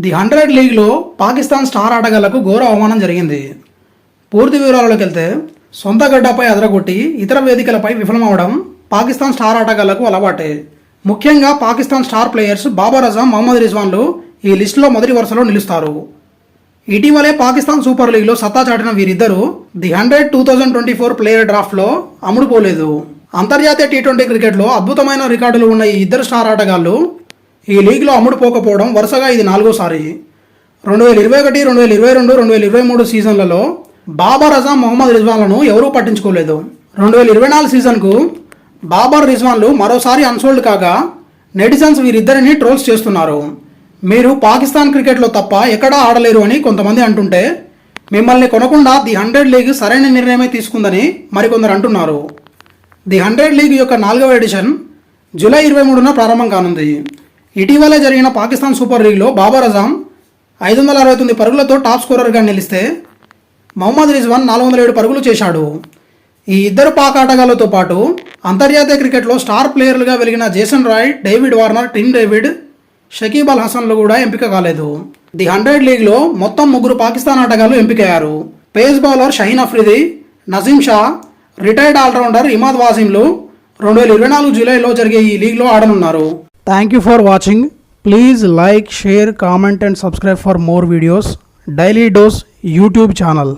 The 100 లీగ్లో Pakistan star ఆటగాళ్లకు ఘోర అవమానం జరిగింది. పూర్తి వివరాల్లోకి వెళ్తే సొంత గడ్డపై అదరగొట్టి ఇతర వేదికలపై విఫలమవడం పాకిస్తాన్ స్టార్ ఆటగాళ్లకు అలవాటే. ముఖ్యంగా పాకిస్తాన్ స్టార్ ప్లేయర్స్ బాబర్ అజమ్, మహమ్మద్ రిజ్వాన్లు ఈ లిస్టులో మొదటి వరుసలో నిలుస్తారు. ఇటీవలే పాకిస్తాన్ సూపర్ లీగ్లో సత్తా చాటిన వీరిద్దరూ ది 100 2024 ప్లేయర్ డ్రాఫ్ట్లో అమ్ముడుపోలేదు. అంతర్జాతీయ టీ20 క్రికెట్లో అద్భుతమైన రికార్డులు ఉన్న ఈ ఇద్దరు స్టార్ ఆటగాళ్లు ఈ లీగ్లో అమ్ముడుపోకపోవడం వరుసగా ఇది 4వసారి. 2021, 2022, 2023 సీజన్లలో బాబర్ అజమ్, మహమ్మద్ రిజ్వాన్లను ఎవరూ పట్టించుకోలేదు. 2024 సీజన్కు బాబర్, రిజ్వాన్లు మరోసారి అన్సోల్డ్ కాగా నెటిజన్స్ వీరిద్దరిని ట్రోల్స్ చేస్తున్నారు. మీరు పాకిస్తాన్ క్రికెట్లో తప్ప ఎక్కడా ఆడలేరు అని కొంతమంది అంటుంటే, మిమ్మల్ని కొనకుండా ది 100 లీగ్ సరైన నిర్ణయమే తీసుకుందని మరికొందరు అంటున్నారు. ది 100 లీగ్ యొక్క 4వ ఎడిషన్ జూలై 23న ప్రారంభం కానుంది. ఇటీవలే జరిగిన పాకిస్తాన్ సూపర్ లీగ్లో బాబర్ అజమ్ 569 పరుగులతో టాప్ స్కోరర్గా నిలిస్తే మహమ్మద్ రిజ్వాన్ 407 పరుగులు చేశాడు. ఈ ఇద్దరు పాక్ ఆటగాళ్లతో పాటు అంతర్జాతీయ క్రికెట్లో స్టార్ ప్లేయర్లుగా వెలిగిన Jason Roy, David Warner, Tim David, Shakib Al హసన్లు కూడా ఎంపిక కాలేదు. ది 100 లీగ్లో మొత్తం 3 పాకిస్తాన్ ఆటగాళ్లు ఎంపికయ్యారు. Pace bowler Shaheen Afridi, Naseem Shah, retired all-rounder Imad వాసిమ్లు 2024 జూలైలో జరిగే ఈ లీగ్లో ఆడనున్నారు. Thank you for watching. Please like, share, comment and subscribe for more videos. Daily dose YouTube channel.